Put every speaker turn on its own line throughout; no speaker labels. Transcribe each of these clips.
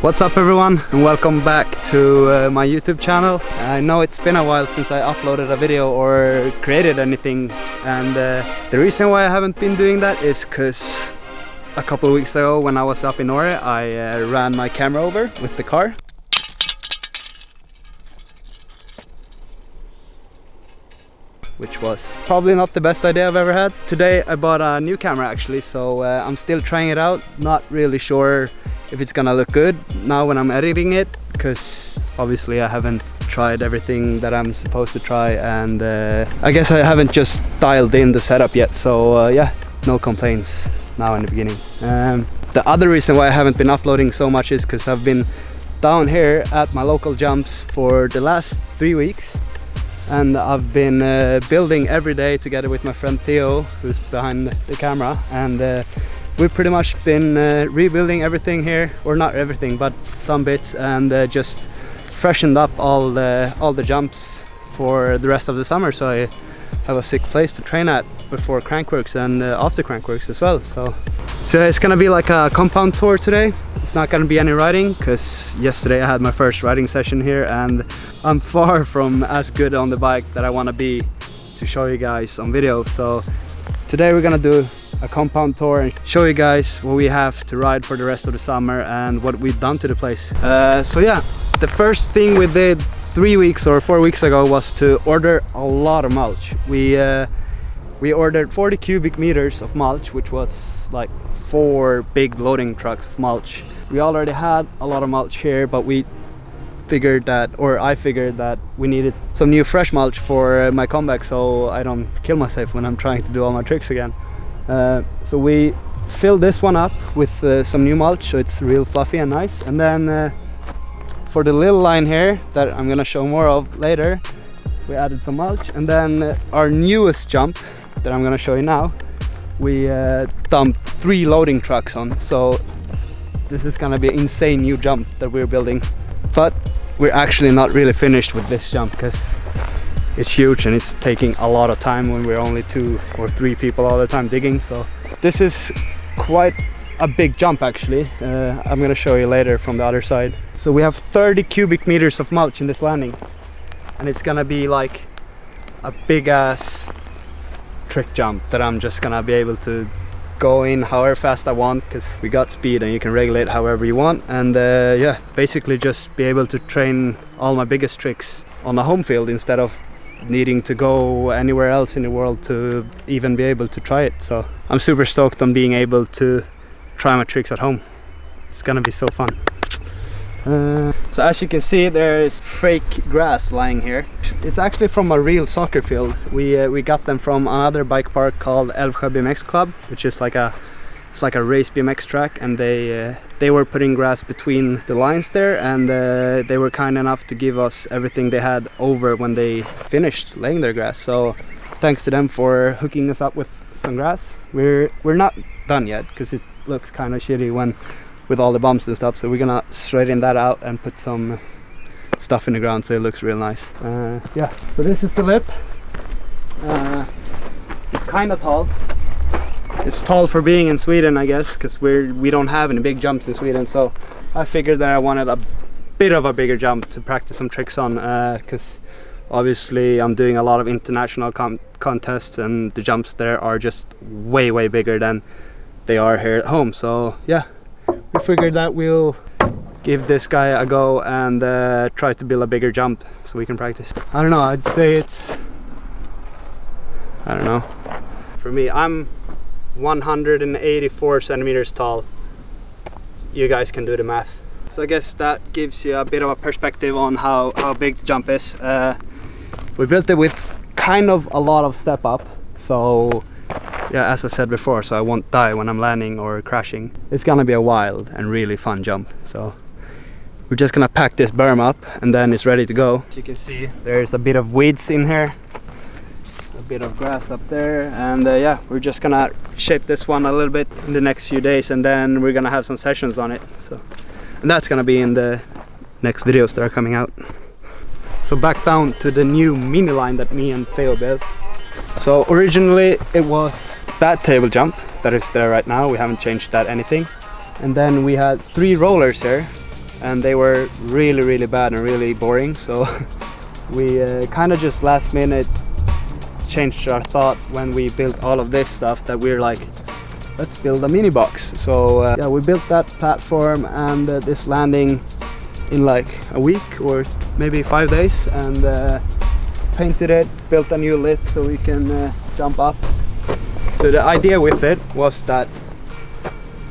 What's up everyone, and welcome back to my YouTube channel. I know it's been a while since I uploaded a video or created anything, and the reason why I haven't been doing that is because a couple of weeks ago when I was up in Norway, I ran my camera over with the car. Which was probably not the best idea I've ever had. Today I bought a new camera actually, so I'm still trying it out. Not really sure if it's gonna look good now when I'm editing it, because obviously I haven't tried everything that I'm supposed to try, and I guess I haven't just dialed in the setup yet, so yeah, no complaints now in the beginning. The other reason why I haven't been uploading so much is because I've been down here at my local jumps for the last 3 weeks. And I've been building every day together with my friend Theo, who's behind the camera, and we've pretty much been rebuilding everything here, or not everything but some bits, and just freshened up all the jumps for the rest of the summer, so I have a sick place to train at before Crankworks and after Crankworks as well. So it's gonna be like a compound tour today. It's not gonna be any riding, because yesterday I had my first riding session here and I'm far from as good on the bike that I want to be to show you guys on video. So today we're gonna do a compound tour and show you guys what we have to ride for the rest of the summer and what we've done to the place. So yeah, the first thing we did 3 weeks or 4 weeks ago was to order a lot of mulch. We ordered 40 cubic meters of mulch, which was like 4 big loading trucks of mulch. We already had a lot of mulch here, but I figured that we needed some new fresh mulch for my comeback, so I don't kill myself when I'm trying to do all my tricks again. So we filled this one up with some new mulch, so it's real fluffy and nice. And then for the little line here that I'm gonna show more of later, we added some mulch. And then our newest jump that I'm gonna show you now, we dumped 3 loading trucks on. So this is gonna be an insane new jump that we're building. But we're actually not really finished with this jump because it's huge and it's taking a lot of time when we're only 2 or 3 people all the time digging. So this is quite a big jump actually. I'm gonna show you later from the other side. So we have 30 cubic meters of mulch in this landing, and it's gonna be like a big ass trick jump that I'm just gonna be able to go in however fast I want, because we got speed and you can regulate however you want. And yeah, basically just be able to train all my biggest tricks on a home field instead of needing to go anywhere else in the world to even be able to try it. So I'm super stoked on being able to try my tricks at home. It's gonna be so fun. So as you can see, there is fake grass lying here. It's actually from a real soccer field. We got them from another bike park called Älvsjö BMX Club, which is like a race BMX track, and they were putting grass between the lines there, and they were kind enough to give us everything they had over when they finished laying their grass. So thanks to them for hooking us up with some grass. We're not done yet because it looks kind of shitty with all the bumps and stuff, so we're gonna straighten that out and put some stuff in the ground so it looks real nice. Yeah, so this is the lip. It's kind of tall. It's tall for being in Sweden, I guess, because we don't have any big jumps in Sweden, so I figured that I wanted a bit of a bigger jump to practice some tricks on, because obviously I'm doing a lot of international contests and the jumps there are just way bigger than they are here at home. So yeah, we figured that we'll give this guy a go and try to build a bigger jump so we can practice. I don't know, I'd say it's, I don't know, for me, I'm 184 centimeters tall. You guys can do the math. So I guess that gives you a bit of a perspective on how big the jump is. We built it with kind of a lot of step up, so yeah, as I said before, so I won't die when I'm landing or crashing. It's gonna be a wild and really fun jump. So we're just gonna pack this berm up and then it's ready to go. As you can see, there's a bit of weeds in here, a bit of grass up there, and yeah, we're just gonna shape this one a little bit in the next few days, and then we're gonna have some sessions on it. So, and that's gonna be in the next videos that are coming out. So back down to the new mini line that me and Theo built. So originally it was that table jump that is there right now. We haven't changed that anything. And then we had 3 rollers here, and they were really bad and really boring, so we kind of just last minute changed our thought when we built all of this stuff, that we're like, let's build a mini box. So yeah, we built that platform and this landing in like a week or maybe 5 days, and painted it, built a new lip so we can jump up. So the idea with it was that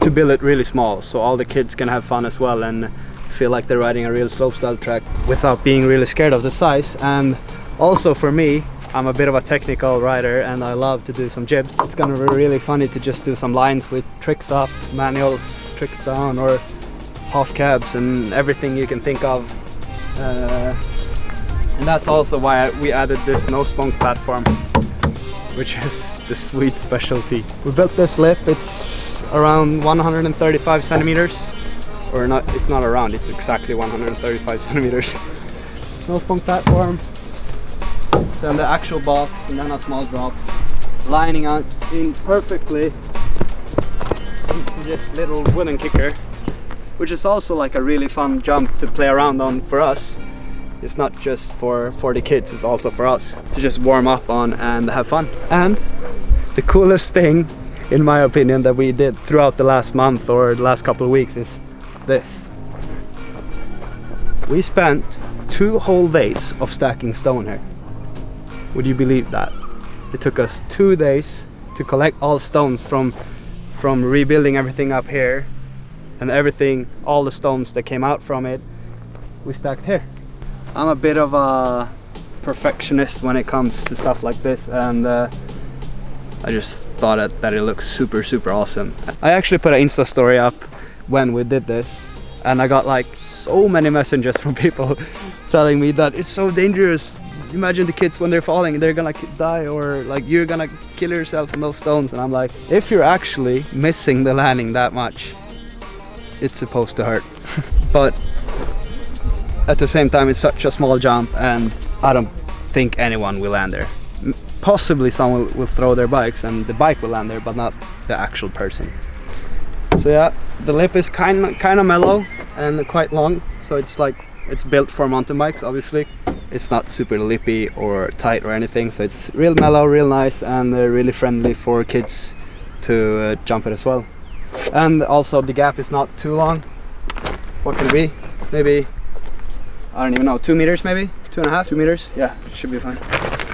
to build it really small, so all the kids can have fun as well and feel like they're riding a real slopestyle track without being really scared of the size. And also for me, I'm a bit of a technical rider and I love to do some jibs. It's gonna be really funny to just do some lines with tricks up, manuals, tricks down, or half cabs and everything you can think of. And that's also why we added this nose bone platform, which is the Swede specialty. We built this lip, it's around 135 centimeters. Or not, it's not around, it's exactly 135 centimeters. Nose bone platform. Then the actual box, and then a small drop, lining out in perfectly into this little wooden kicker, which is also like a really fun jump to play around on for us. It's not just for the kids, it's also for us to just warm up on and have fun. And the coolest thing, in my opinion, that we did throughout the last month or the last couple of weeks is this. We spent 2 whole days of stacking stone here. Would you believe that? It took us 2 days to collect all stones from rebuilding everything up here, and everything, all the stones that came out from it, we stacked here. I'm a bit of a perfectionist when it comes to stuff like this, and I just thought that it looks super awesome. I actually put an Insta story up when we did this, and I got like so many messages from people telling me that it's so dangerous. Imagine the kids when they're falling, they're gonna die, or like you're gonna kill yourself in those stones. And I'm like, if you're actually missing the landing that much, it's supposed to hurt. But at the same time, it's such a small jump, and I don't think anyone will land there. Possibly someone will throw their bikes and the bike will land there, but not the actual person. So yeah, the lip is kind of mellow and quite long, so it's like it's built for mountain bikes. Obviously it's not super lippy or tight or anything, so it's real mellow, real nice, and really friendly for kids to jump it as well. And also the gap is not too long. What can it be? Maybe, I don't even know, 2 meters, maybe 2.5, 2 meters. Yeah, it should be fine.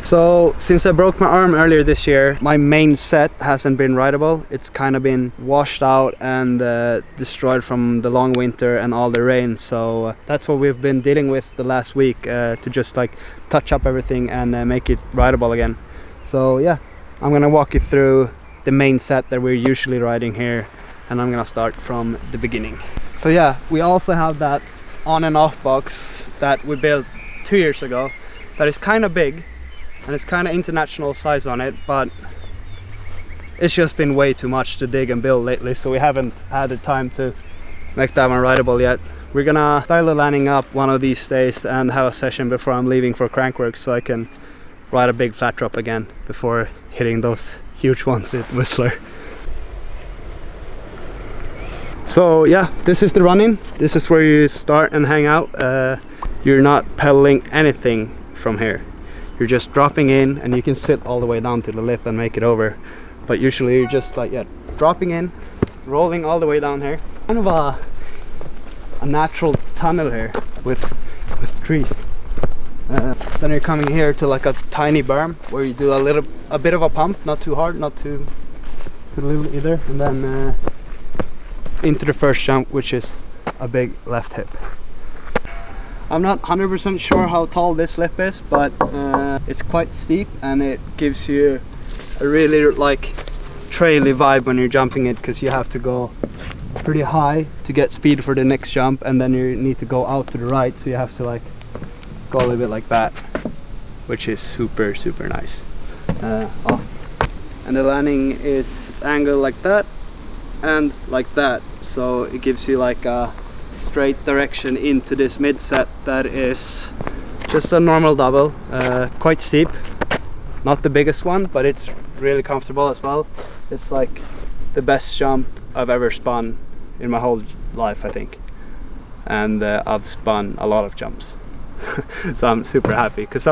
So since I broke my arm earlier this year, my main set hasn't been rideable. It's kind of been washed out and destroyed from the long winter and all the rain. So that's what we've been dealing with the last week, to just like touch up everything and make it rideable again. So yeah, I'm gonna walk you through the main set that we're usually riding here, and I'm gonna start from the beginning. So yeah, we also have that on and off box that we built 2 years ago that is kind of big. And it's kind of international size on it, but it's just been way too much to dig and build lately, so we haven't had the time to make that one rideable yet. We're gonna style the landing up one of these days and have a session before I'm leaving for Crankworks, so I can ride a big flat drop again before hitting those huge ones at Whistler. So yeah, this is the run-in. This is where you start and hang out. You're not pedaling anything from here. You're just dropping in, and you can sit all the way down to the lip and make it over. But usually you're just like, yeah, dropping in, rolling all the way down here. Kind of a natural tunnel here with trees. Then you're coming here to like a tiny berm where you do a bit of a pump, not too hard, not too little either, and then into the first jump, which is a big left hip. I'm not 100% sure how tall this lip is, but it's quite steep, and it gives you a really like traily vibe when you're jumping it, because you have to go pretty high to get speed for the next jump, and then you need to go out to the right, so you have to like go a little bit like that, which is super nice. And the landing is angled like that and like that, so it gives you like a straight direction into this mid set that is just a normal double, quite steep, not the biggest one, but it's really comfortable as well. It's like the best jump I've ever spun in my whole life, I think. and I've spun a lot of jumps. So I'm super happy because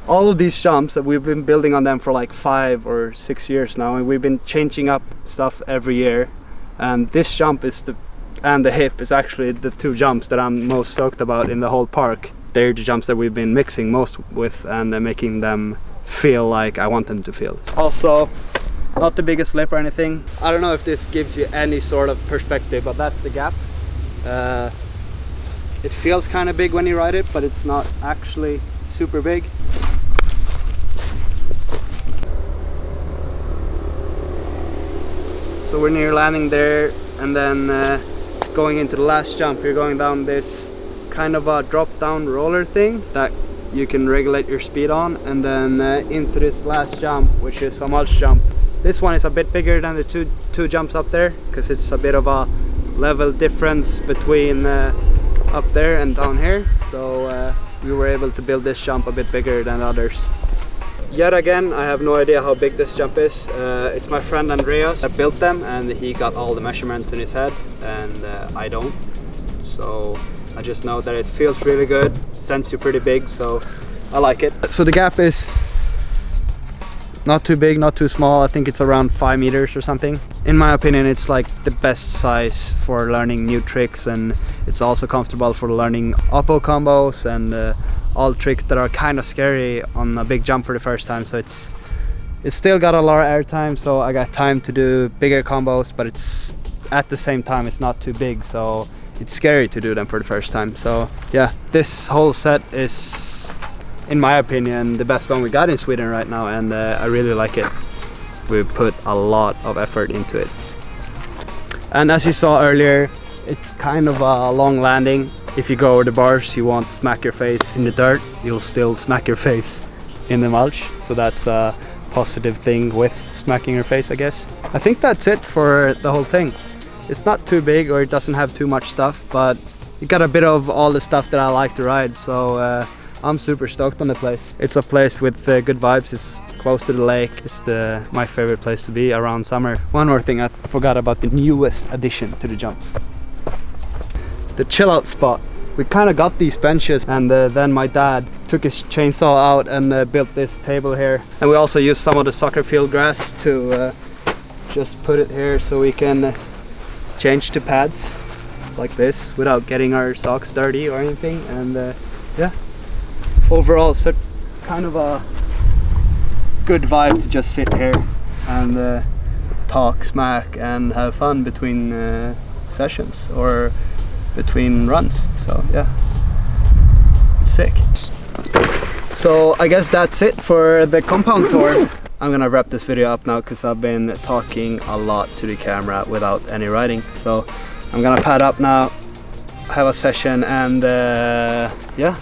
all of these jumps that we've been building on them for like 5 or 6 years now, and we've been changing up stuff every year, and this jump is and the hip is actually the 2 jumps that I'm most stoked about in the whole park. They're the jumps that we've been mixing most with and making them feel like I want them to feel. Also, not the biggest lip or anything. I don't know if this gives you any sort of perspective, but that's the gap. It feels kind of big when you ride it, but it's not actually super big. So we're near landing there, and then going into the last jump, you're going down this kind of a drop down roller thing that you can regulate your speed on, and then into this last jump, which is a mulch jump. This one is a bit bigger than the two jumps up there, because it's a bit of a level difference between up there and down here, so we were able to build this jump a bit bigger than others. Yet again, I have no idea how big this jump is. It's my friend Andreas that built them, and he got all the measurements in his head, and I don't. So I just know that it feels really good, sends you pretty big, so I like it. So the gap is not too big, not too small. I think it's around 5 meters or something. In my opinion, it's like the best size for learning new tricks, and it's also comfortable for learning oppo combos and all tricks that are kind of scary on a big jump for the first time. So it's still got a lot of air time, so I got time to do bigger combos, but it's at the same time it's not too big, so it's scary to do them for the first time. So yeah, this whole set is, in my opinion, the best one we got in Sweden right now, and I really like it. We've put a lot of effort into it. And as you saw earlier, it's kind of a long landing. If you go over the bars, you won't smack your face in the dirt, you'll still smack your face in the mulch. So that's a positive thing with smacking your face, I guess. I think that's it for the whole thing. It's not too big, or it doesn't have too much stuff, but it got a bit of all the stuff that I like to ride, so I'm super stoked on the place. It's a place with good vibes. It's close to the lake. It's my favorite place to be around summer. One more thing, I forgot about the newest addition to the jumps. The chill out spot. We kind of got these benches, and then my dad took his chainsaw out and built this table here. And we also used some of the soccer field grass to just put it here so we can change to pads like this without getting our socks dirty or anything. And yeah, overall, so kind of a good vibe to just sit here and talk smack and have fun between sessions or between runs. So yeah, it's sick. So I guess that's it for the compound tour. I'm gonna wrap this video up now because I've been talking a lot to the camera without any writing. So I'm gonna pad up now, have a session, and yeah,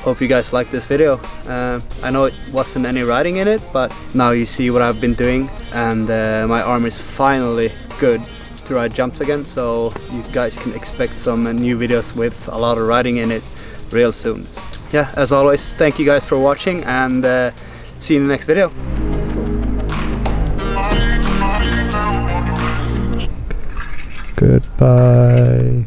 hope you guys like this video. I know it wasn't any writing in it, but now you see what I've been doing, and my arm is finally good to ride jumps again, so you guys can expect some new videos with a lot of riding in it real soon. Yeah, as always, thank you guys for watching, and see you in the next video. Goodbye.